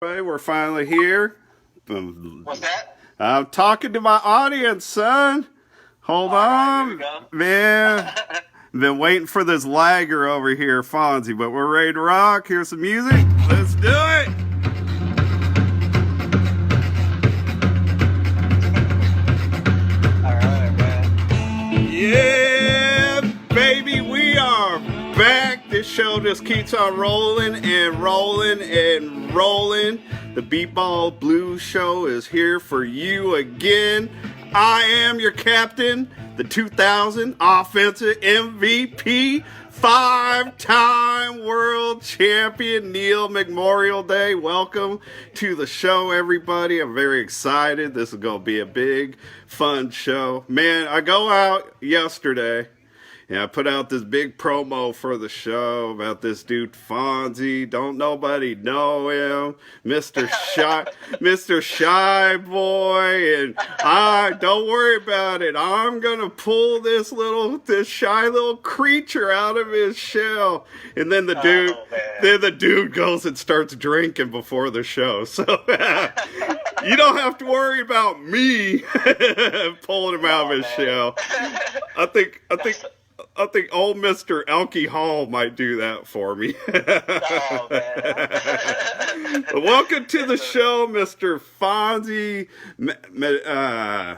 Right, we're finally here. What's that? I'm talking to my audience, son. Hold All right, here we on, go. man. Been waiting for this lagger over here, Fonzie, but we're ready to rock. Here's some music. Let's do it. All right, man. Yeah, baby, we are back. This show just keeps on rolling and rolling and rolling. The Beepball Blues Show is here for you again. I am your captain, the 2000 offensive MVP, five-time world champion, Neil Memorial Day. Welcome to the show, everybody. I'm very excited. This is going to be a big, fun show. Man, I go out yesterday. Yeah, I put out this big promo for the show about this dude Fonzie. Don't nobody know him, Mr. Shy Boy, and I don't worry about it. I'm gonna pull this shy little creature out of his shell, and then the dude goes and starts drinking before the show. So you don't have to worry about me pulling him out of his shell. I think old Mr. Elkie Hall might do that for me. Oh, man. Welcome to the show, Mr. Fonzie Medrano,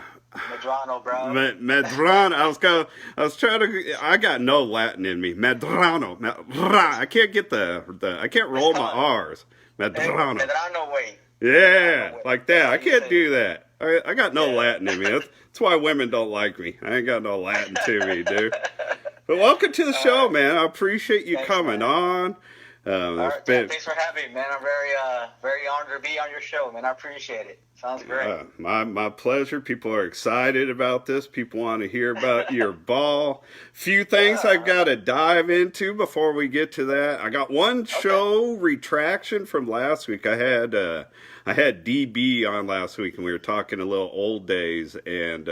bro. Medrano. I got no Latin in me. Medrano. I can't get I can't roll my R's. Medrano. Medrano, wait. Yeah, like that. I can't do that. I got no Latin in me. That's why women don't like me. I ain't got no Latin to me, dude. But welcome to the show, man. I appreciate you coming on. All right, thanks for having me, man. I'm very honored to be on your show, man. I appreciate it. Sounds great. My pleasure. People are excited about this. People want to hear about your ball. Few things I've got to dive into before we get to that. I got one show retraction from last week. I had DB on last week, and we were talking a little old days, and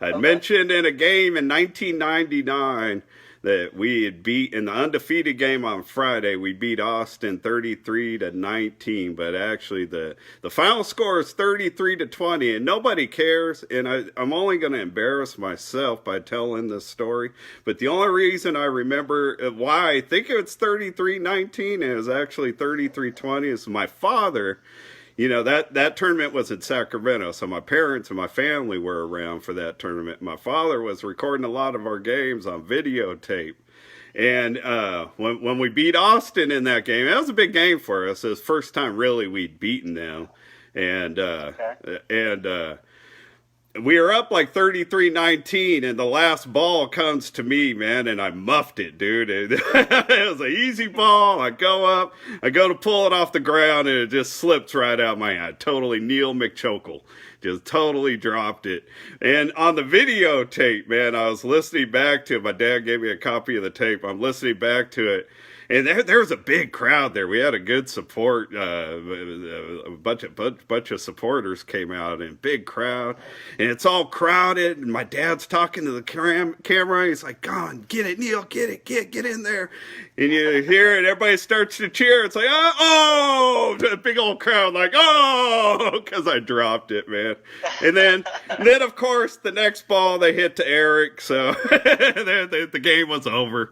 I'd mentioned in a game in 1999 that we had beat in the undefeated game on Friday. We beat Austin 33-19, but actually the final score is 33-20, and nobody cares. And I'm only going to embarrass myself by telling this story. But the only reason I remember why I think it's 33-19 and it was actually 33-20 is my father. You know, that tournament was in Sacramento, so my parents and my family were around for that tournament. My father was recording a lot of our games on videotape. And when we beat Austin in that game, that was a big game for us. It was the first time really we'd beaten them. And we were up like 33-19, and the last ball comes to me, man, and I muffed it, dude. It was an easy ball. I go up, I go to pull it off the ground, and it just slips right out my hand. Totally Neil McChokel. Just totally dropped it. And on the videotape, man, I was listening back to it. My dad gave me a copy of the tape. I'm listening back to it. And there was a big crowd there. We had a good support. A bunch of supporters came out, and big crowd. And it's all crowded. And my dad's talking to the camera. He's like, "Go on, get it, Neil, get it, get in there." And you hear it. Everybody starts to cheer. It's like, oh, the big old crowd, like, oh, because I dropped it, man. And then of course the next ball they hit to Eric. So the game was over.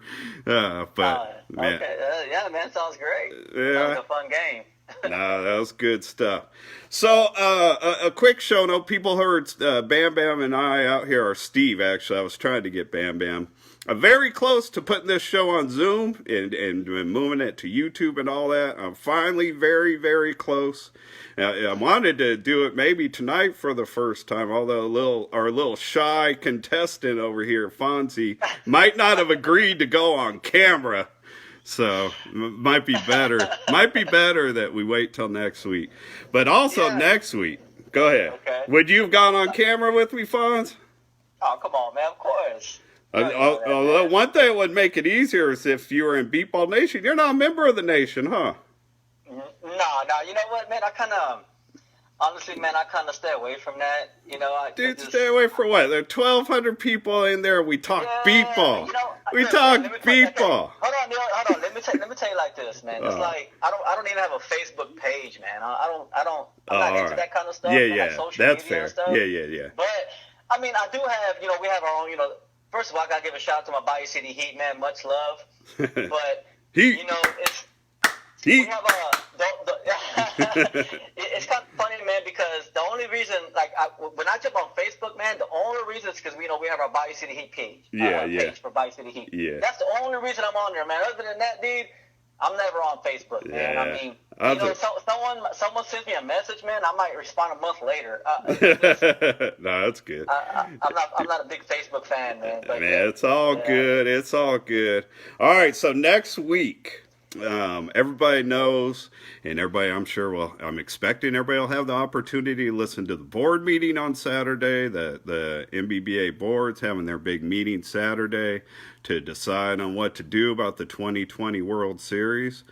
Man. Okay, yeah, man, sounds great. Yeah. That was a fun game. Nah, that was good stuff. So, a quick show note. People heard Bam Bam and I out here, or Steve, actually. I was trying to get Bam Bam. I'm very close to putting this show on Zoom and moving it to YouTube and all that. I'm finally very, very close. I wanted to do it maybe tonight for the first time, although our little shy contestant over here, Fonzie, might not have agreed to go on camera. So might be better that we wait till next week. But also next week, go ahead. Okay. Would you have gone on camera with me, Fonz? Oh, come on, man, of course. Although one thing that would make it easier is if you were in Beepball Nation. You're not a member of the nation, huh? No. You know what, man? I kind of honestly, man, I kind of stay away from that. Dude, stay away from what? There are 1,200 people in there. We talk beepball. We talk beepball. Hold on, Neil. Hold on. Let me tell you like this, man. It's like I don't even have a Facebook page, man. I'm not into that kind of stuff. Yeah, like social that's media fair. And stuff. Yeah. But I mean, I do have, we have our own, First of all, I gotta give a shout out to my Bayou City Heat, man. Much love. But Heat. We have it's kind of funny, man, because the only reason, when I jump on Facebook, man, the only reason is because we have our Bayou City Heat page. Page for Bayou City Heat. Yeah. That's the only reason I'm on there, man. Other than that, dude, I'm never on Facebook, man. Yeah. I mean, someone sends me a message, man. I might respond a month later. No, that's good. I'm not a big Facebook fan, man. But, man, it's all good. It's all good. All right, so next week. Everybody knows, and everybody, I'm expecting everybody will have the opportunity to listen to the board meeting on Saturday. The MBBA board's having their big meeting Saturday to decide on what to do about the 2020 World Series.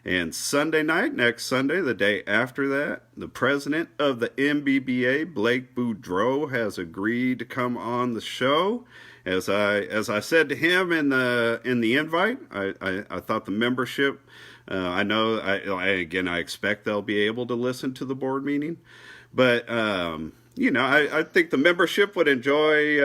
And Sunday night, next Sunday, the day after that, the president of the MBBA, Blake Boudreau, has agreed to come on the show. As I said to him in the invite, I thought the membership, I expect they'll be able to listen to the board meeting, but I think the membership would enjoy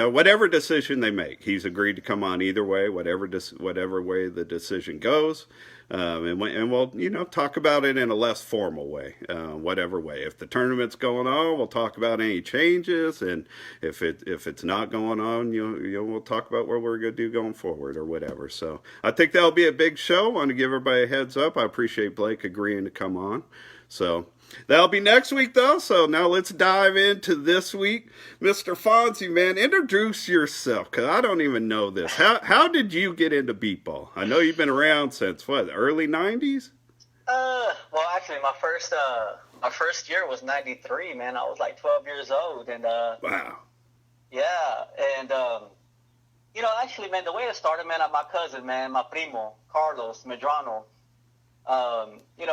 whatever decision they make. He's agreed to come on either way, whatever way the decision goes. And we'll talk about it in a less formal way, whatever way. If the tournament's going on, we'll talk about any changes, and if it's not going on, we'll talk about what we're going to do going forward or whatever. So I think that'll be a big show. I want to give everybody a heads up. I appreciate Blake agreeing to come on. So that'll be next week, though. So now let's dive into this week. Mr. Fonzie, man, introduce yourself, because I don't even know this. How did you get into beepball? I know you've been around since, what, early 90s? Well, actually, my first year was 93, man. I was like 12 years old. And wow. Yeah, and, actually, man, the way it started, man, my cousin, man, my primo, Carlos Medrano,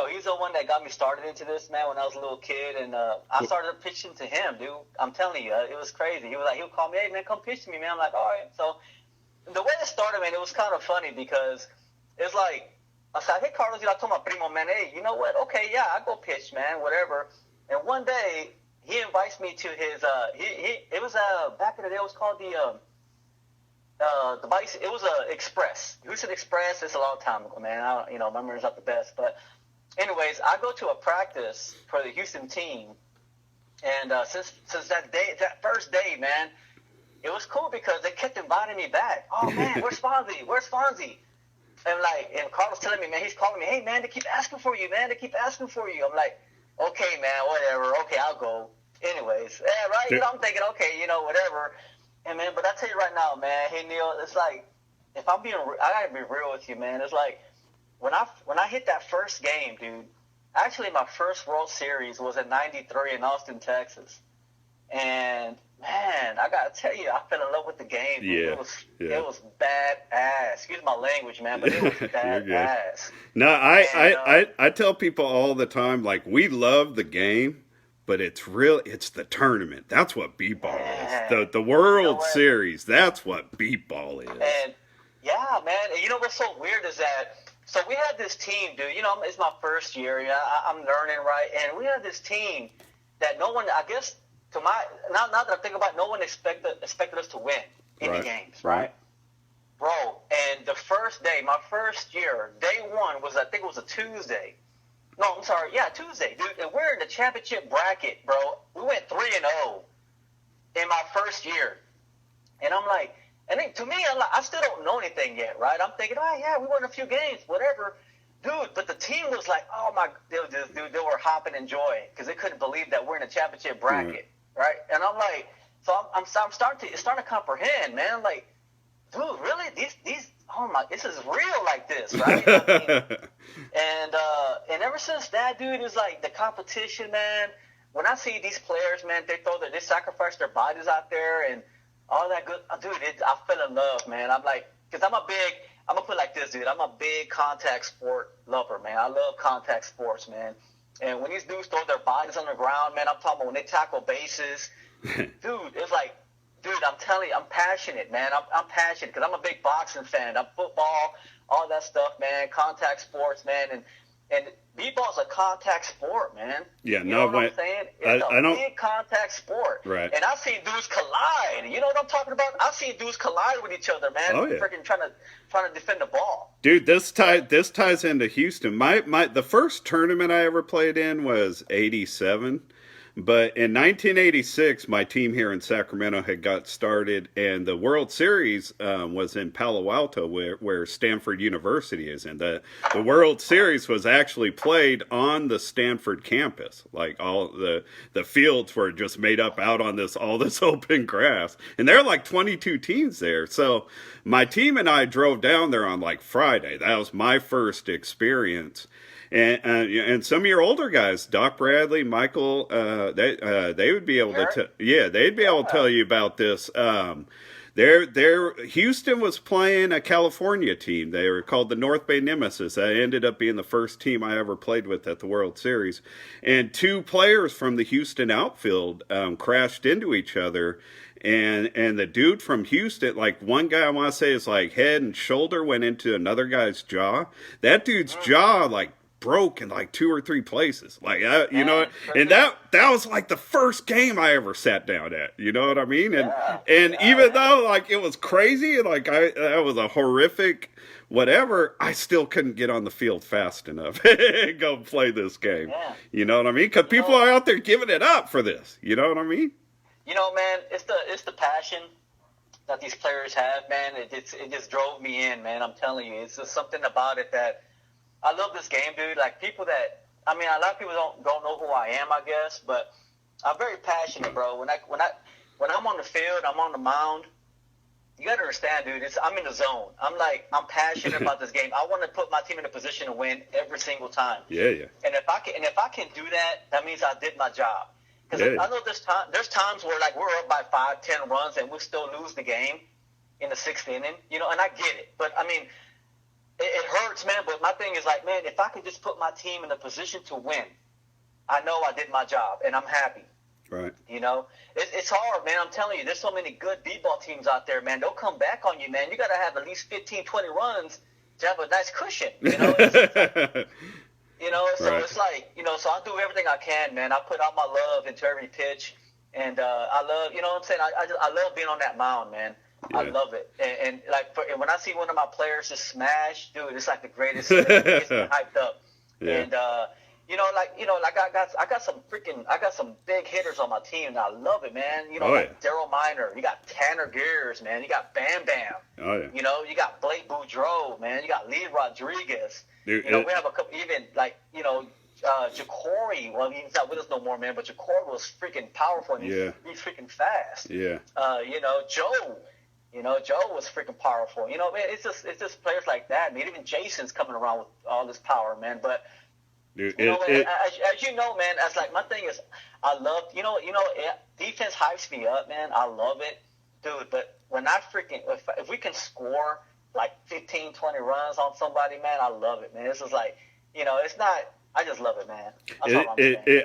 he's the one that got me started into this, man, when I was a little kid, and I started pitching to him, dude. I'm telling you, it was crazy. He would call me, hey, man, come pitch to me, man. I'm like, all right. So the way it started, man, it was kind of funny because it's like, I said, hey, Carlos, I told my primo, man, hey, you know what? Okay, yeah, I go pitch, man, whatever. And one day he invites me to his, it was back in the day, it was called the bike, it was a Express. Houston Express. It's a long time ago, man. Memory's not the best, but anyways, I go to a practice for the Houston team, and since that first day, man, it was cool because they kept inviting me back. Oh man, where's Fonzie? Where's Fonzie? And Carlos telling me, man, he's calling me. Hey man, they keep asking for you, man. They keep asking for you. I'm like, okay, man, whatever. Okay, I'll go. Anyways, yeah, right. I'm thinking, okay, whatever. And man, but I tell you right now, man, hey Neil, it's like, if I'm being, I gotta be real with you, man. It's like when I hit that first game, dude. Actually, my first World Series was in '93 in Austin, Texas, and man, I gotta tell you, I fell in love with the game. Dude. Yeah, it was badass. Excuse my language, man, but it was badass. No, I tell people all the time, like, we love the game. But it's the tournament. That's what beepball is. The World Series, that's what beepball is. And yeah, man. And what's so weird is that, so we had this team, dude. It's my first year. I'm learning, right? And we had this team that no one, I guess, now that I think about it, no one expected us to win any games, right? Bro, and the first day, my first year, day one was, I think it was a Tuesday. No, I'm sorry. Yeah, Tuesday, dude. And we're in the championship bracket, bro. We went 3-0 in my first year. And I'm like, and then to me, I still don't know anything yet, right? I'm thinking, oh, yeah, we won a few games, whatever. Dude, but the team was like, oh, my, they were hopping in joy because they couldn't believe that we're in the championship bracket, right? And I'm like, so I'm starting to comprehend, man. I'm like, dude, really? These oh my, this is real like this, right? And ever since that, dude, is like the competition, man. When I see these players, man, they sacrifice their bodies out there and all that good, dude. I fell in love, man. I'm like, because I'm gonna put it like this, dude. I'm a big contact sport lover, man. I love contact sports, man. And when these dudes throw their bodies on the ground, man, I'm talking about when they tackle bases, dude, it's like, dude, I'm telling you, I'm passionate, man. I'm passionate because I'm a big boxing fan. I'm football, all that stuff, man. Contact sports, man, and Beepball's a contact sport, man. Yeah, you know what I'm saying? It's a big contact sport. Right. And I've seen dudes collide. You know what I'm talking about? I've seen dudes collide with each other, man. Oh, yeah. Freaking trying to defend the ball. Dude, this ties into Houston. The first tournament I ever played in was '87. But in 1986, my team here in Sacramento had got started, and the World Series was in Palo Alto, where Stanford University is. And the World Series was actually played on the Stanford campus. Like all the fields were just made up out on all this open grass, and there are like 22 teams there. So my team and I drove down there on like Friday. That was my first experience. And some of your older guys, Doc Bradley, Michael, they would be able to they'd be able to tell you about this. Houston was playing a California team. They were called the North Bay Nemesis. That ended up being the first team I ever played with at the World Series. And two players from the Houston outfield crashed into each other. And the dude from Houston, like one guy I want to say is like head and shoulder went into another guy's jaw. That dude's jaw like broke in like 2 or 3 places, like you know, and that was like the first game I ever sat down at, you know what I mean? And even though like it was crazy and like that was a horrific whatever, I still couldn't get on the field fast enough and go play this game. You know what I mean? Because people are out there giving it up for this, you know what I mean? You know, man, it's the passion that these players have, man. It just drove me in, man. I'm telling you, it's just something about it that I love this game, dude. Like people a lot of people don't know who I am, I guess, but I'm very passionate, bro. When I'm on the field, I'm on the mound. You gotta understand, dude. I'm in the zone. I'm passionate about this game. I want to put my team in a position to win every single time. Yeah. And if I can do that, that means I did my job. Because I know there's times where like we're up by 5-10 runs and we still lose the game in the 6th inning, you know. And I get it, but I mean. It hurts, man, but my thing is like, man, if I could just put my team in a position to win, I know I did my job, and I'm happy. Right. You know? It's hard, man. I'm telling you, there's so many good Beepball teams out there, man. They'll come back on you, man. You got to have at least 15, 20 runs to have a nice cushion, you know? You know, so It's like, you know, so I do everything I can, man. I put all my love into every pitch, and I love, you know what I'm saying? I love being on that mound, man. Yeah. I love it, and when I see one of my players just smash, dude, it's like the greatest. It gets me hyped up, and I got some big hitters on my team, and I love it, man. You know, Daryl Miner, you got Tanner Gears, man, you got Bam Bam, you know, you got Blake Boudreau, man, you got Lee Rodriguez, dude, you know, we have a couple, even like you know. Jacory, well, he's not with us no more, man. But Jacory was freaking powerful, and he's freaking fast. Yeah. You know, Joe. You know, Joe was freaking powerful. You know, man, it's just players like that. I mean, even Jason's coming around with all this power, man. But dude, as you know, man, as like my thing is, I love defense hypes me up, man. I love it, dude. But when if we can score like 15, 20 runs on somebody, man, I love it, man. This is like, you know, it's not. I just love it, man.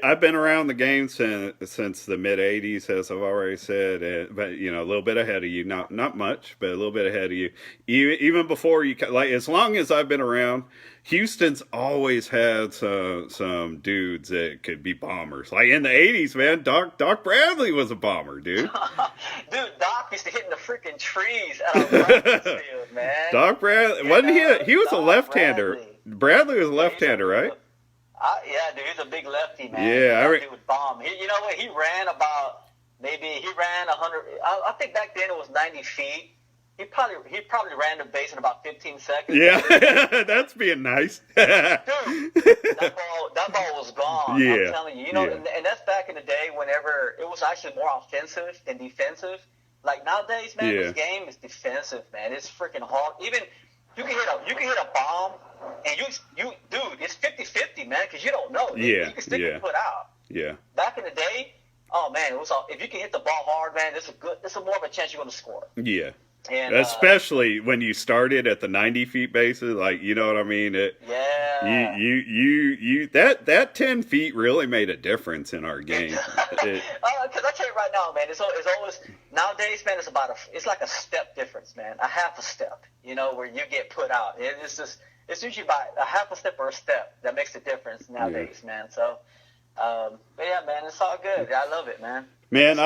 I've been around the game since the mid '80s, as I've already said, but you know, a little bit ahead of you, not much, but a little bit ahead of you. Even before you, like, as long as I've been around, Houston's always had some dudes that could be bombers. Like in the '80s, man, Doc Bradley was a bomber, dude. Dude, Doc used to hit in the freaking trees at our practice field, man. Doc Bradley, wasn't he? He was a left-hander. Bradley was a left-hander, right? Yeah, dude, he's a big lefty, man. Yeah, he would bomb. You know what? He ran 100. I think back then it was 90 feet. He probably ran the base in about 15 seconds. Yeah, that's being nice. Dude, that ball was gone. Yeah. I'm telling you. You know, and that's back in the day whenever it was actually more offensive than defensive. Like nowadays, man, this game is defensive, man. It's freaking hard. Even you can hit a bomb, and you dude, it's 50-50, man, because you don't know. You can stick and put out. Yeah. Back in the day, oh man, it was all, if you can hit the ball hard, man, there's more of a chance you're going to score. Yeah. And Especially when you started at the 90 feet bases, like, you know what I mean? yeah, That 10 feet really made a difference in our game. because I tell you right now, man, it's always nowadays, man. It's like a step difference, man. A half a step, where you get put out. It's usually by a half a step or a step that makes a difference nowadays, man. So, but yeah, man, it's all good. I love it, man. Man,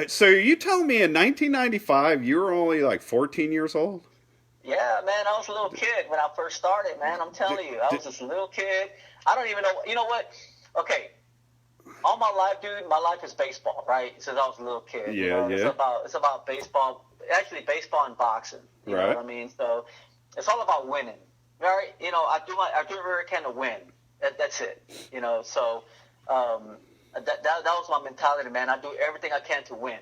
so you telling me in 1995 you were only like 14 years old? Yeah, man, I was a little kid when I first started, man. I'm telling you, I was just a little kid. I don't even know. You know what? Okay, all my life, dude, my life is baseball, right? Since I was a little kid. Yeah. It's about baseball. Actually, baseball and boxing. You know what I mean? So it's all about winning, right? I do everything I can to win. That's it. So that was my mentality, man. I do everything I can to win.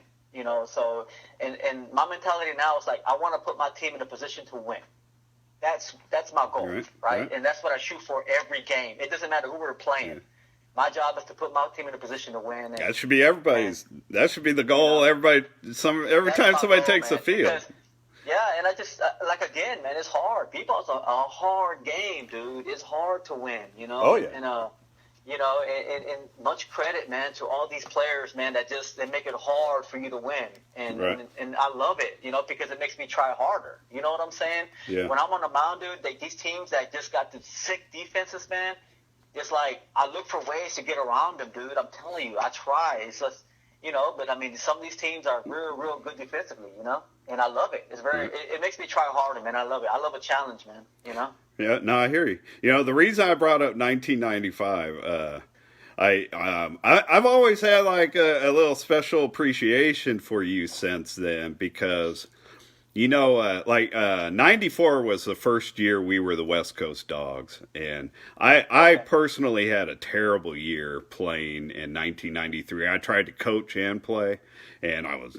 So and my mentality now is like I want to put my team in a position to win. That's my goal, right? And that's what I shoot for every game. It doesn't matter who we're playing. Yeah. My job is to put my team in a position to win. And, that should be everybody's. That should be the goal. Every time somebody takes the field. Because, yeah, and I just again, man, it's hard. Baseball's a hard game, dude. It's hard to win. Oh yeah. And much credit, man, to all these players, man, that they make it hard for you to win. And I love it, because it makes me try harder. You know what I'm saying? Yeah. When I'm on the mound, dude, these teams that just got the sick defenses, man, it's like I look for ways to get around them, dude. I'm telling you, I try. It's just, but I mean, some of these teams are real good defensively, and I love it. It's it makes me try harder, man. I love it. I love a challenge, man, Yeah, no, I hear you. The reason I brought up 1995, I've always had like a little special appreciation for you since then because, 94 was the first year we were the West Coast Dogs, and I personally had a terrible year playing in 1993. I tried to coach and play, and I was,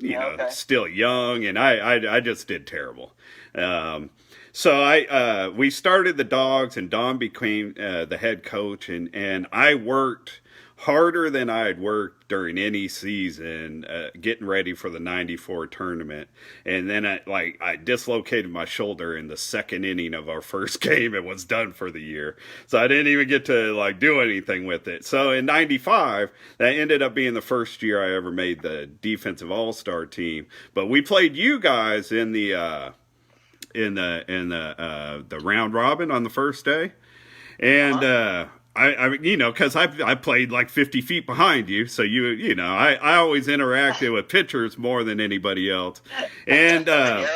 still young, and I just did terrible. So we started the Dogs, and Don became the head coach, and I worked harder than I had worked during any season getting ready for the 94 tournament. And then I dislocated my shoulder in the second inning of our first game and was done for the year. So I didn't even get to do anything with it. So in 95, that ended up being the first year I ever made the defensive all-star team. But we played you guys in the round robin on the first day. And because I played like 50 feet behind you, so I always interacted with pitchers more than anybody else. And man,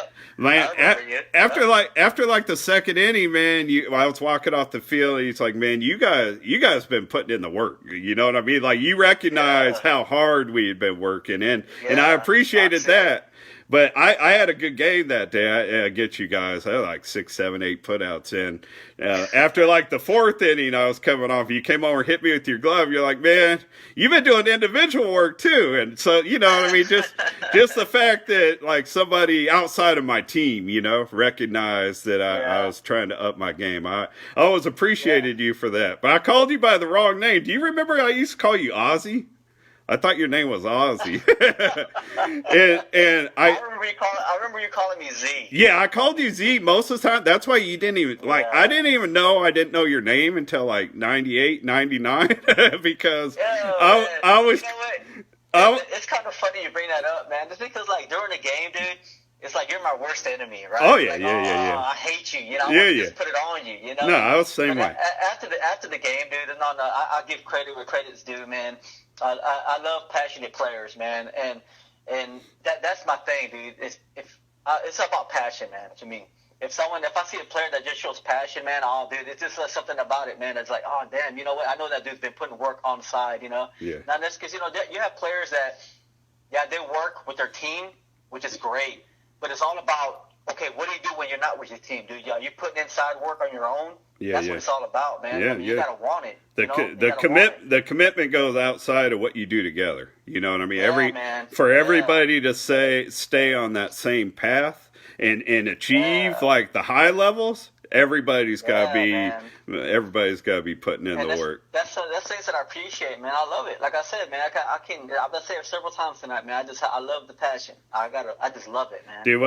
after the second inning, man, I was walking off the field. And he's like, man, you guys been putting in the work. You know what I mean? Like you recognize how hard we had been working, and I appreciated that. But I had a good game that day. I get you guys. I had like 6, 7, 8 putouts in. After the fourth inning, I was coming off. You came over and hit me with your glove. You're like, man, you've been doing individual work too. And so, you know what I mean? Just the fact that somebody outside of my team, recognized that I was trying to up my game. I always appreciated you for that. But I called you by the wrong name. Do you remember I used to call you Ozzy? I thought your name was Ozzy. and I remember you calling me Z. Yeah, I called you Z most of the time. That's why you didn't even I didn't even know I didn't know your name until 98, 99 because I was it's kind of funny you bring that up, man. Just because during the game, dude, it's like you're my worst enemy, right? Oh yeah, I hate you, I just put it on you, No, I was the same way. After the game, dude, and I give credit where credit's due, man. I love passionate players, man, and that's my thing, dude. It's about passion, man. To me, if I see a player that just shows passion, man, dude, it's just something about it, man. It's like, oh, damn, you know what? I know that dude's been putting work on the side, Now that's because you have players that, they work with their team, which is great, but it's all about. Okay, what do you do when you're not with your team, dude? Are you putting inside work on your own? That's what it's all about, man. Yeah, you gotta want it. The commitment goes outside of what you do together. You know what I mean? Everybody to stay on that same path and achieve the high levels. everybody's got to man. be putting in And the work. that's things that I appreciate, man. I love it. Like I said, man, I've been saying it several times tonight, man. I love the passion. I just love it, man. Dude,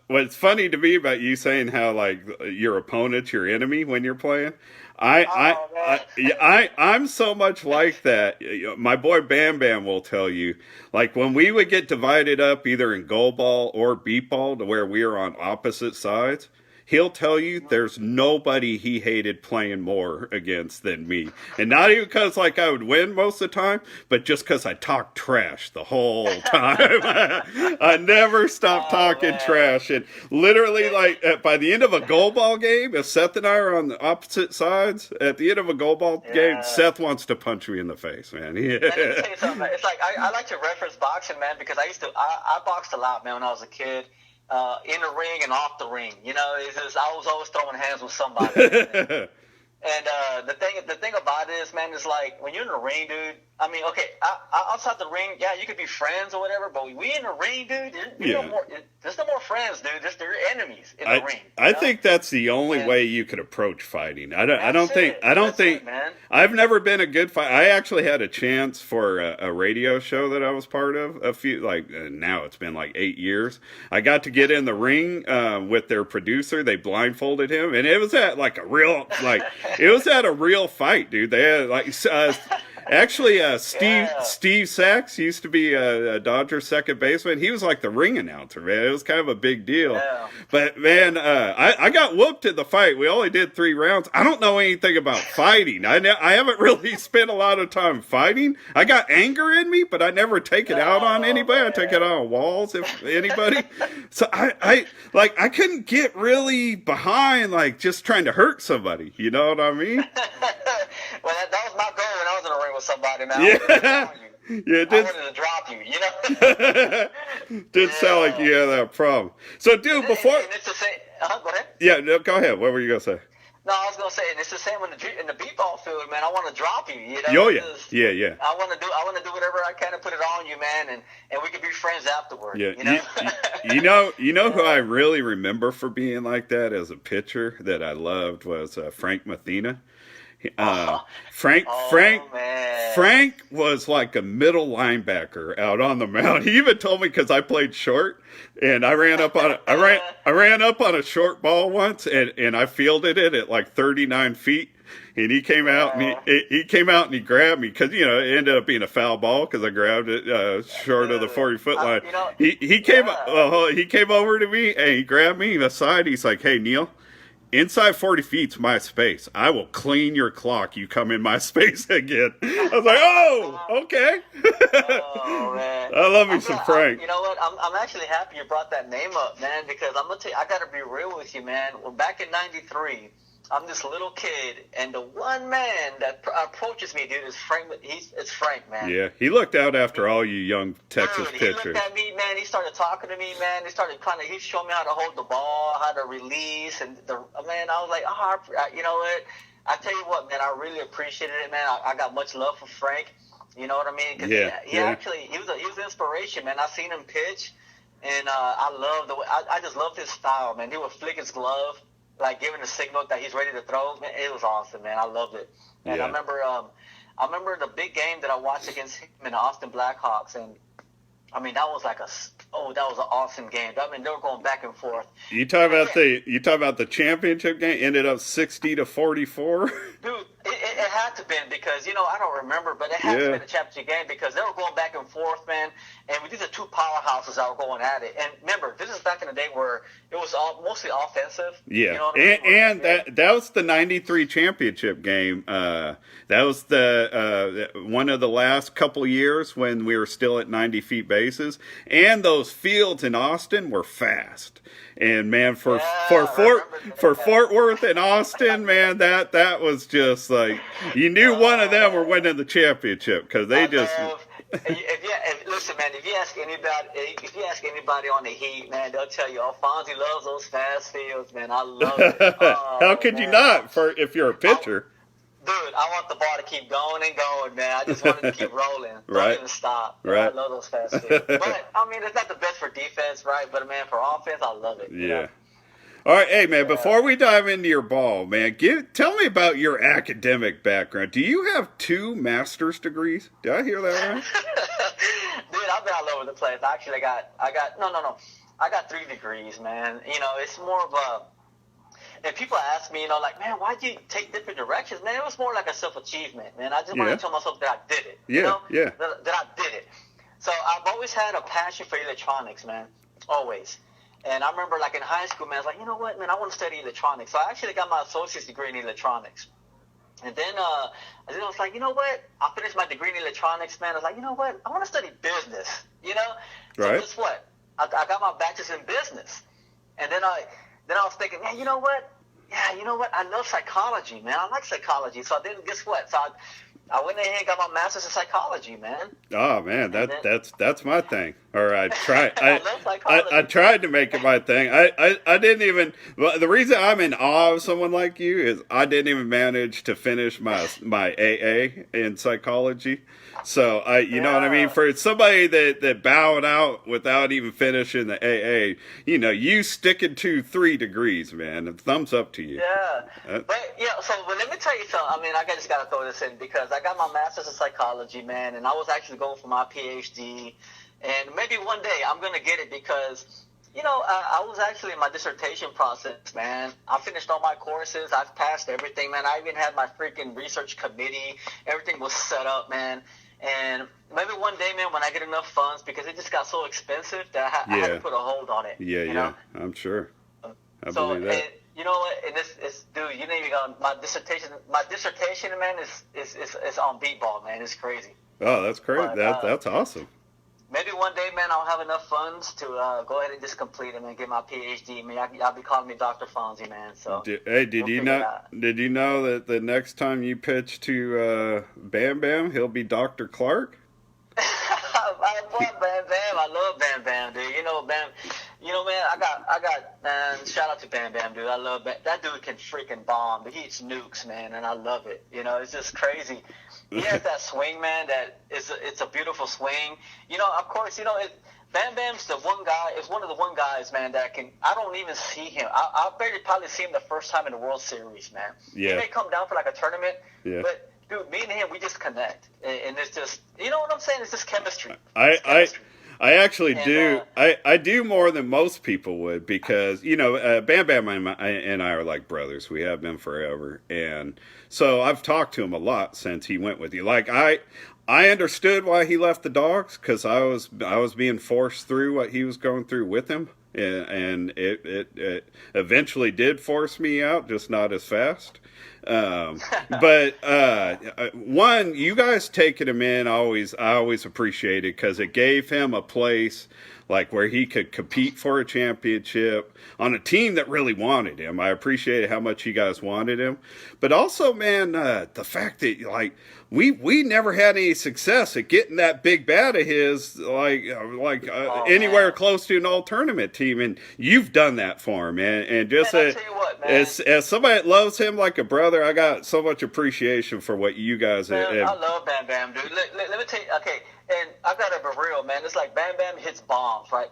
what's funny to me about you saying how like your opponent's your enemy when you're playing? Oh, man. I'm so much like that. My boy Bam Bam will tell you, like when we would get divided up either in goal ball or beep ball to where we are on opposite sides, he'll tell you there's nobody he hated playing more against than me. And not even because like I would win most of the time, but just because I talked trash the whole time. I never stopped talking trash. And literally like by the end of a goal ball game, if Seth and I are on the opposite sides, at the end of a goal ball game, Seth wants to punch me in the face, man. Let me tell you something, man. It's like I like to reference boxing, man, because I boxed a lot, man, when I was a kid. In the ring and off the ring, you know, I was always throwing hands with somebody. And the thing about it is, man, is like when you're in the ring, dude. I mean, okay, outside the ring, yeah, you could be friends or whatever, but we in the ring, dude. There's no more friends, dude. They're enemies in the ring. I think that's the only way you could approach fighting. I don't think, man. I've never been a good fighter. I actually had a chance for a radio show that I was part of now it's been like 8 years. I got to get in the ring with their producer. They blindfolded him, and it was at like a real fight, dude. They had like. Actually, Steve Sachs used to be a Dodgers second baseman. He was like the ring announcer, man. It was kind of a big deal. Yeah. But, man, I got whooped in the fight. We only did 3 rounds. I don't know anything about fighting. I haven't really spent a lot of time fighting. I got anger in me, but I never take it out on anybody. I take it out on walls, if anybody. So I couldn't get really behind, like, just trying to hurt somebody. You know what I mean? Well, that was my goal when I was in the ring with somebody, man. Yeah, I wanted to drop you, you know? Did sound like you had that problem. So, dude, before... And it's the same... go ahead. Yeah, no, go ahead. What were you going to say? No, I was gonna say, and it's the same in the Beepball field, man. I want to drop you, you know. Oh yeah, yeah. I want to do whatever I can to put it on you, man, and we can be friends afterward. Yeah, you know. you know who I really remember for being like that as a pitcher that I loved was Frank Mathena. Frank was like a middle linebacker out on the mound. He even told me because I played short and I ran up on a short ball once and I fielded it at like 39 feet. And he came out and he grabbed me because it ended up being a foul ball because I grabbed it short of the 40-foot line. He came over to me and he grabbed me aside. He's like, "Hey, Neil. Inside 40 feet's my space. I will clean your clock. You come in my space again." I was like, "Oh, okay." Oh, man. I love me some Frank. You know what? I'm actually happy you brought that name up, man, because I'm gonna tell you, I gotta be real with you, man. Well, back in '93, I'm this little kid, and the one man that approaches me, dude, is Frank. It's Frank, man. Yeah, he looked out after all you young Texas pitchers. He looked at me, man. He started talking to me, man. He showed me how to hold the ball, how to release, and man, I was like, you know what? I tell you what, man, I really appreciated it, man. I got much love for Frank. You know what I mean? Because he was an inspiration, man. I seen him pitch, and I love the way. I just loved his style, man. He would flick his glove, like giving a signal that he's ready to throw. Man, it was awesome, man. I loved it. And I remember the big game that I watched against him in the Austin Blackhawks, and I mean that was that was an awesome game. I mean they were going back and forth. You talk about the championship game ended up 60-44. Dude, it had to been because I don't remember, but it had to be the championship game because they were going back and forth, man. And these are two powerhouses that were going at it. And remember, this is back in the day where it was mostly offensive. Yeah, you know what I mean? that was the '93 championship game. That was the one of the last couple years when we were still at 90 feet bases, and those fields in Austin were fast. And man, for Fort Worth and Austin, man, that was just like you knew one of them were winning the championship because they just. Listen, man. If you ask anybody on the Heat, man, they'll tell you, Fonzie loves those fast fields, man. I love it. How could you not? If you're a pitcher. Dude, I want the ball to keep going and going, man. I just want it to keep rolling. Don't even stop. Right. I love those fast fields. But, I mean, it's not the best for defense, right? But, man, for offense, I love it. Yeah. All right, hey man, Yeah. before we dive into your ball, man, tell me about your academic background. Do you have 2 master's degrees? Did I hear that right? Dude, I've been all over the place. Actually, I got no. I got 3 degrees, man. You know, it's more of a. And people ask me, you know, like, man, why'd you take different directions? Man, it was more like a self-achievement, man. I just want Yeah, to tell myself that I did it, you yeah, know, yeah. that I did it. So I've always had a passion for electronics, man, always. And I remember, like, in high school, man, I was like, you know what, man, I want to study electronics. So I actually got my associate's degree in electronics. And then I was like, you know what? I finished my degree in electronics, man. I was like, you know what? I want to study business, you know? So Right. guess what? I got my bachelor's in business. And then I was thinking, man, you know what? Yeah, you know what? I love psychology, man. I like psychology. So then guess what? So I went ahead and got my master's in psychology, man. Oh man, And then, that's my thing. Or I tried I love I psychology. tried to make it my thing. I didn't even. Well, the reason I'm in awe of someone like you is I didn't even manage to finish my AA in psychology. So you know what I mean. Yeah. For somebody that bowed out without even finishing the AA, you know, you sticking to 3 degrees, man. Thumbs up to you. Yeah, Uh, but let me tell you something. I mean, I just gotta throw this in because I got my master's in psychology, man, and I was actually going for my PhD, and maybe one day I'm gonna get it because, you know, I was actually in my dissertation process, man. I finished all my courses. I've passed everything, man. I even had my freaking research committee. Everything was set up, man. And maybe one day, man, when I get enough funds, because it just got so expensive that I had to yeah, put a hold on it. yeah, You yeah. know. I'm sure. I So, believe that. and you know what? And this is, dude, you didn't even go. My dissertation, man, is on Beepball, man. It's crazy. Oh, that's great. But That's awesome. maybe one day, man, I'll have enough funds to go ahead and just complete it and get my PhD. Man, y'all be calling me Dr. Fonzie, man. So Hey, did we'll you figure it not? out. Did you know that the next time you pitch to Bam Bam, he'll be Dr. Clark? I love Bam Bam. I love Bam Bam, dude. You know, Bam. You know, man. Man. Shout out to Bam Bam, dude. I love that dude. Can freaking bomb. He hits nukes, man, and I love it. You know, it's just crazy. He has that swing, man. It's a beautiful swing. You know, of course, you know Bam Bam's the one guy. Is one of the one guys, man. That can. I don't even see him. I barely probably see him the first time in the World Series, man. He Yeah, may come down for like a tournament, yeah. but. Dude, me and him, we just connect, and it's just, you know what I'm saying? It's just chemistry. I It's I chemistry. I actually And do. I do more than most people would because you know Bam Bam and I are like brothers. We have been forever, and so I've talked to him a lot since he went with you. Like I understood why he left the Dogs because I was being forced through what he was going through with him, and it eventually did force me out, just not as fast. But one, you guys taking him in, I always appreciated because it gave him a place like where he could compete for a championship on a team that really wanted him. I appreciated how much you guys wanted him, but also, man, the fact that like we never had any success at getting that big bat of his oh, anywhere man. close to an all tournament team, and you've done that for him, man. And Man, just I tell you what, man. as somebody that loves him like a brother, I got so much appreciation for what you guys Man, I have. love Bam Bam, dude. Let me tell you, okay, and I gotta be real, man. It's like Bam Bam hits bombs, right?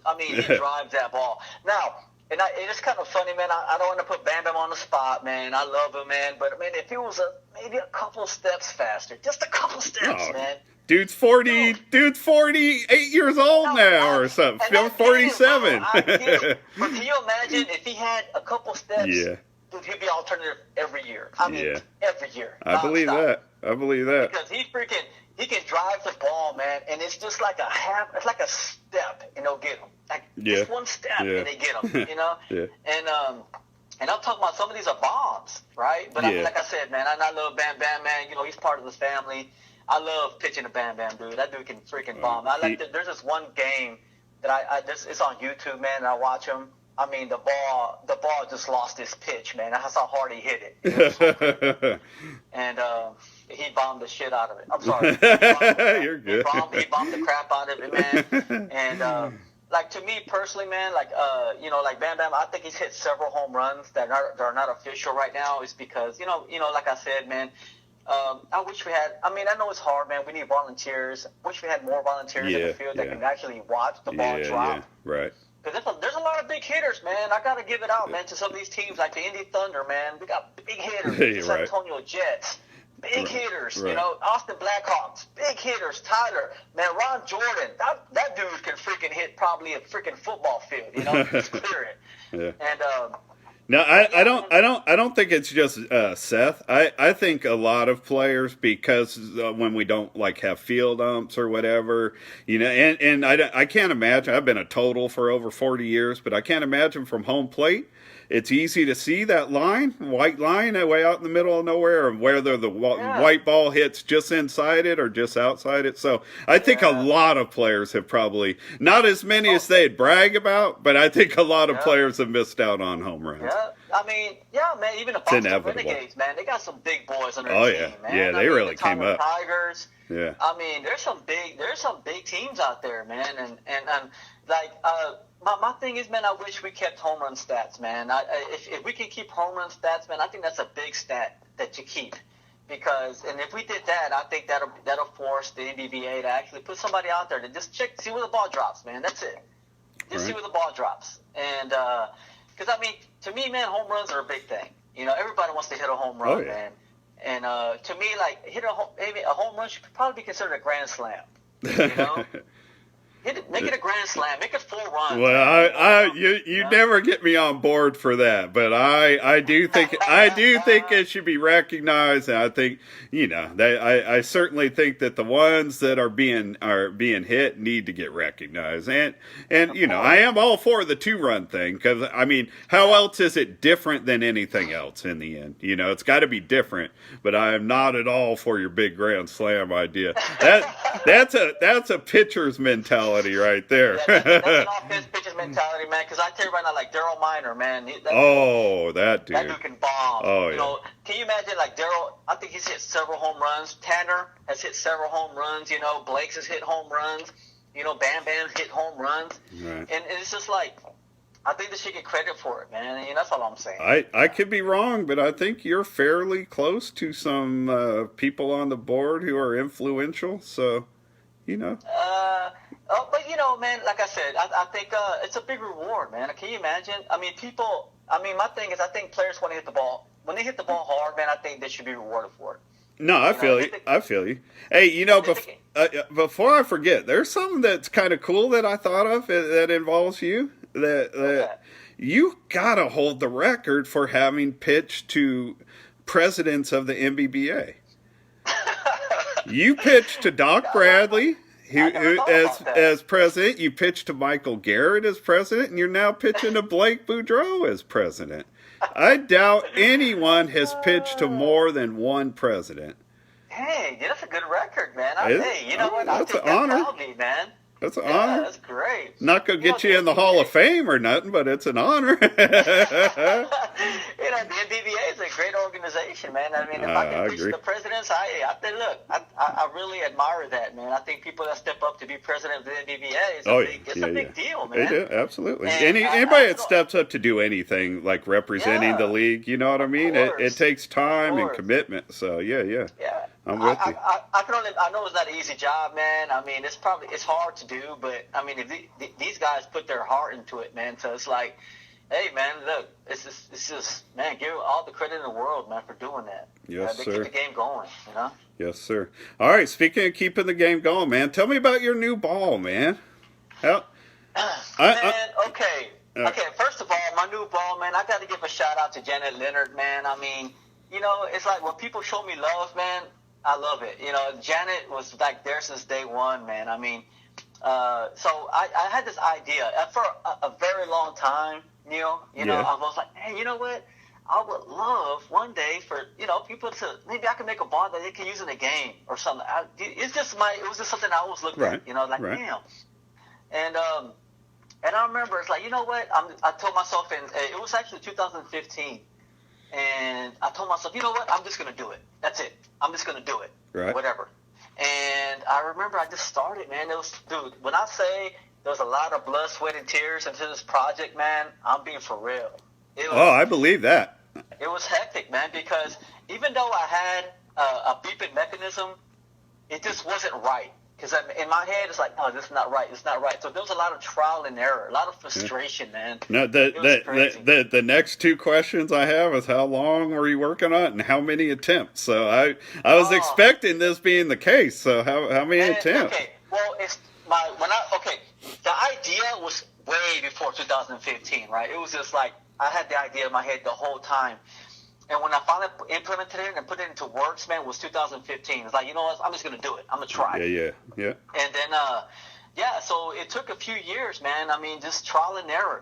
I mean, he drives that ball. Now, it's kind of funny, man. I don't want to put Bam Bam on the spot, man. I love him, man. But, man, if he was maybe a couple steps faster, just a couple steps, Oh, man. dude's 40. Dude's 48 years old now, or something. And I Feeling get it, bro. 47. I get it. But can you imagine if he had a couple steps? Yeah, Dude, he'd be alternative every year. I mean, yeah. every year. I believe nonstop. that. I believe that. Because he can drive the ball, man, and it's just like it's like a step, and they'll get him. Like Yeah, just one step, yeah. and they get him, you know? Yeah. And I'm talking about some of these are bombs, right? But I mean, Yeah. like I said, man, I love Bam Bam, man. You know, he's part of this family. I love pitching to Bam Bam, dude. That dude can freaking bomb. There's this one game that it's on YouTube, man, and I watch him. I mean, the ball just lost its pitch, man. That's how hard he hit it. It was so crazy. And he bombed the shit out of it. I'm sorry. You're good. He bombed the crap out of it, man. And like to me personally, man, like you know, like Bam Bam, I think he's hit several home runs that are not official right now. Is because you know, like I said, man. I wish we had. I mean, I know it's hard, man. We need volunteers. Wish we had more volunteers in the field that can actually watch the ball drop. Yeah, right. Because there's a lot of big hitters, man. I got to give it out, man, to some of these teams like the Indy Thunder, man. We got big hitters. The San Antonio Jets, big hitters. You know, Austin Blackhawks, big hitters. Tyler, man, Ron Jordan. That dude can freaking hit probably a freaking football field. You know, just clear it. Yeah. And no, I don't think it's just Seth. I think a lot of players, because when we don't like have field umps or whatever, you know, and I can't imagine. I've been a total for over 40 years, but I can't imagine from home plate. It's easy to see that white line way out in the middle of nowhere, or whether the white ball hits just inside it or just outside it. So I think a lot of players have probably, not as many as they'd brag about, but I think a lot of players have missed out on home runs. Yeah, I mean, man, even the Boston Renegades, man, they got some big boys on their team, man. Yeah, they really came up. Tigers. Yeah. I mean, there's some big teams out there, man, and like my thing is, man, I wish we kept home run stats, man. If we can keep home run stats, man, I think that's a big stat that you keep. And if we did that, I think that'll force the NBBA to actually put somebody out there to just see where the ball drops, man. That's it. Just see where the ball drops. And because, I mean, to me, man, home runs are a big thing. You know, everybody wants to hit a home run, man. And to me, like, maybe a home run should probably be considered a grand slam. You know? Make it a grand slam. Make it 4 runs. Well, you never get me on board for that, but I do think it should be recognized, and I think, you know, I certainly think that the ones that are being hit need to get recognized, and you know, I am all for the 2-run thing, because I mean, how else is it different than anything else in the end? You know, it's got to be different, but I am not at all for your big grand slam idea. That's a pitcher's mentality right there. That's an offense pitcher's mentality, man. Because I tell you right now, like Daryl Minor, man. That dude. That dude can bomb. Oh, you know, can you imagine, like Daryl? I think he's hit several home runs. Tanner has hit several home runs. You know, Blake's has hit home runs. You know, Bam Bam hit home runs. Right. And it's just like, I think they should get credit for it, man. And that's all I'm saying. I could be wrong, but I think you're fairly close to some people on the board who are influential. So, you know. But you know, man, like I said, I think it's a big reward, man. Can you imagine? I mean, my thing is, I think players want to hit the ball. When they hit the ball hard, man, I think they should be rewarded for it. No, I feel you. Hey, you know, before I forget, there's something that's kind of cool that I thought of that involves you. That you gotta hold the record for having pitched to presidents of the NBBA. You pitched to Doc Bradley. As president, you pitched to Michael Garrett as president, and you're now pitching to Blake Boudreau as president. I doubt anyone has pitched to more than one president. Hey, that's a good record, man. Hey, you know what? That's an honor. Proudly, man. That's an honor. That's great. Not going to get you in the Hall of Fame or nothing, but it's an honor. You know, the NBBA is a great organization, man. I mean, if I can reach the presidents, I really admire that, man. I think people that step up to be president of the NBBA, it's a big deal, man. They do, absolutely. Anybody that steps up to do anything, like representing the league, you know what I mean? It takes time and commitment. So, yeah. I'm with you. I know it's not an easy job, man. I mean, it's hard to do, but I mean, if these guys put their heart into it, man. So it's like, hey, man, look, it's just, man, give all the credit in the world, man, for doing that. Yes, they sir. keep the game going, you know. Yes, sir. All right, speaking of keeping the game going, man, tell me about your new ball, man. Okay. First of all, my new ball, man, I got to give a shout out to Janet Leonard, man. I mean, you know, it's like when people show me love, man, I love it. You know, Janet was like there since day one, man. I mean, so I had this idea for a very long time, Neil. You know, I was like, hey, you know what? I would love one day for, you know, people to, maybe I can make a ball that they can use in a game or something. It was just something I always looked at, you know, like, damn. And I remember it's like, you know what? I told myself it was actually 2015. And I told myself, you know what? I'm just going to do it. That's it. I'm just going to do it. Right. Whatever. And I remember I just started, man. Dude, when I say there was a lot of blood, sweat, and tears into this project, man, I'm being for real. I believe that. It was hectic, man, because even though I had a beeping mechanism, it just wasn't right. Because in my head, it's like, no, this is not right. It's not right. So there was a lot of trial and error, a lot of frustration, man. No, It was crazy. the next two questions I have is how long were you working on it and how many attempts? So I was expecting this being the case. So how many attempts? Okay, well, the idea was way before 2015, right? It was just like I had the idea in my head the whole time. And when I finally implemented it and put it into works, man, it was 2015. It's like, you know what? I'm just going to do it. I'm going to try. Yeah. And then, so it took a few years, man. I mean, just trial and error.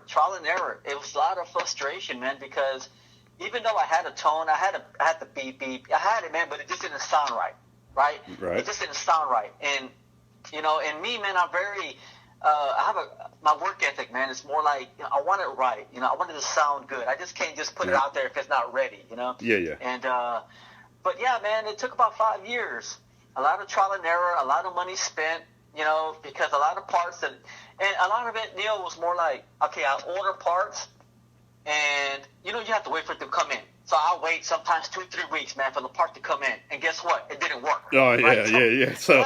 It was a lot of frustration, man, because even though I had a tone, I had the beep, I had it, man, but it just didn't sound right. Right? It just didn't sound right. And, you know, and me, man, I'm very... I have my work ethic, man. It's more like, you know, I want it right. You know, I want it to sound good. I just can't just put it out there if it's not ready, you know? Yeah. And, but yeah, man, it took about 5 years. A lot of trial and error, a lot of money spent, you know, because a lot of parts and a lot of it, Neil, was more like, okay, I order parts and, you know, you have to wait for it to come in. So I'll wait sometimes 2-3 weeks, man, for the part to come in. And guess what? It didn't work. Oh, yeah, right? So,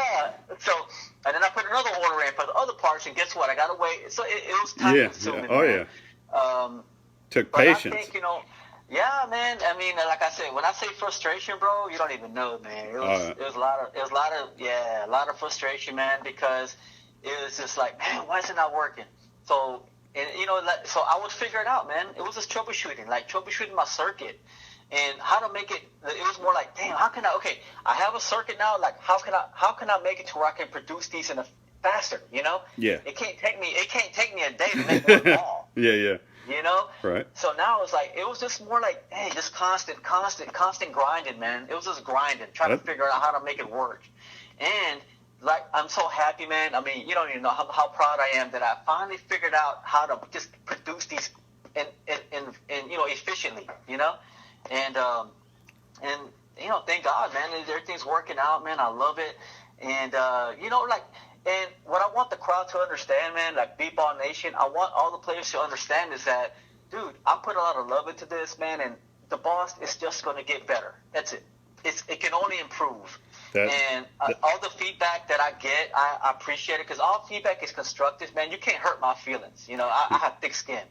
and then I put another order in for the other parts, and guess what? I got to wait. So it was time consuming. Oh, man. Took patience. I think, you know, yeah, man. I mean, like I said, when I say frustration, bro, you don't even know, man. It was a lot of frustration, man, because it was just like, man, why is it not working? So, and you know, so I would figure it out, man. It was just troubleshooting my circuit. And how to make it was more like, damn, how can I have a circuit now, like how can I make it to where I can produce these faster, you know? Yeah. It can't take me a day to make one ball. Yeah. You know? Right. So now it's like, it was just more like, hey, just constant grinding, man. It was just grinding, trying to figure out how to make it work. And like, I'm so happy, man. I mean, you don't even know how proud I am that I finally figured out how to just produce these and you know, efficiently, you know? And you know, thank God, man, everything's working out, man. I love it. And you know, like, and what I want the crowd to understand, man, like Beepball Nation, I want all the players to understand is that, dude, I put a lot of love into this, man, and the boss is just going to get better. That's it. It can only improve. All the feedback that I get, I appreciate it, because all feedback is constructive, man. You can't hurt my feelings. You know, I have thick skin.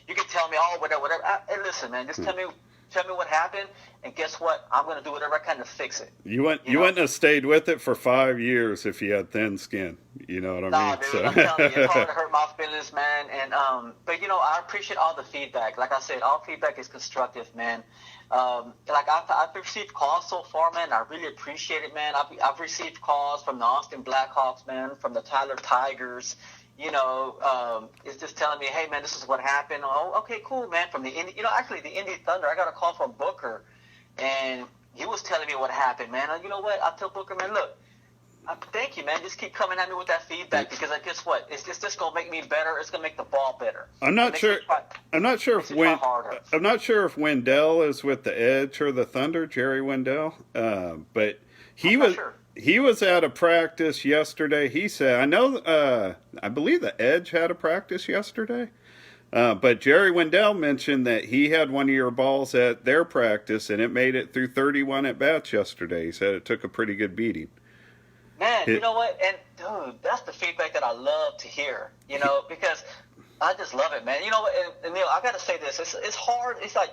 You can tell me, whatever. Hey, listen, man, just tell me what happened, and guess what? I'm going to do whatever I can to fix it. You wouldn't have stayed with it for 5 years if you had thin skin. You know what I mean? Nah, dude, I'm telling you, it's hard to hurt my feelings, man. And but you know, I appreciate all the feedback. Like I said, all feedback is constructive, man. Like I've received calls so far, man. I really appreciate it, man. I've received calls from the Austin Blackhawks, man, from the Tyler Tigers. You know, it's just telling me, hey, man, this is what happened. Oh, okay, cool, man. From the Indy, you know, actually the Indy Thunder, I got a call from Booker, and he was telling me what happened, man. And you know what? I tell Booker, man, look, thank you, man. Just keep coming at me with that feedback, because guess what? It's just gonna make me better. It's gonna make the ball better. I'm not sure if Wendell is with the Edge or the Thunder, Jerry Wendell, but he was. Sure. He was at a practice yesterday. He said, I believe the Edge had a practice yesterday. But Jerry Wendell mentioned that he had one of your balls at their practice, and it made it through 31 at-bats yesterday. He said it took a pretty good beating. Man, you know what? And, dude, that's the feedback that I love to hear, you know, because I just love it, man. You know what? And Neil, I got to say this. It's hard. It's like,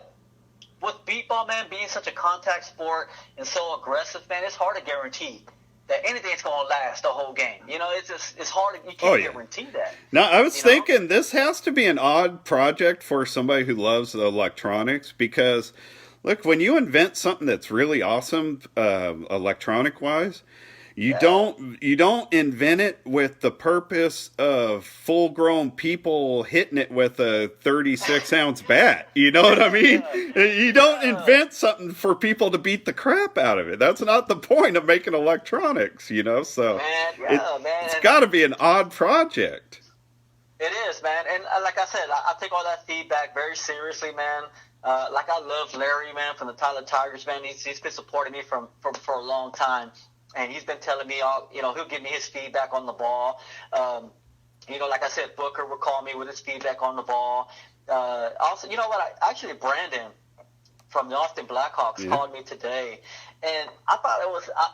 with Beepball, man, being such a contact sport and so aggressive, man, it's hard to guarantee that anything's going to last the whole game. You know, it's hard. You can't guarantee that. Now, I was thinking this has to be an odd project for somebody who loves the electronics, because, look, when you invent something that's really awesome electronic-wise, you don't invent it with the purpose of full-grown people hitting it with a 36-ounce bat. You know what I mean? You don't invent something for people to beat the crap out of it. That's not the point of making electronics, you know? So it's got to be an odd project. It is, man. And like I said, I take all that feedback very seriously, man. Like I love Larry, man, from the Tyler Tigers, man. He's been supporting me for a long time. And he's been telling me, he'll give me his feedback on the ball. You know, like I said, Booker would call me with his feedback on the ball. Also, you know what? Brandon from the Austin Blackhawks called me today, and I thought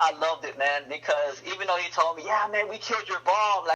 I loved it, man, because even though he told me, yeah, man, we killed your ball, like,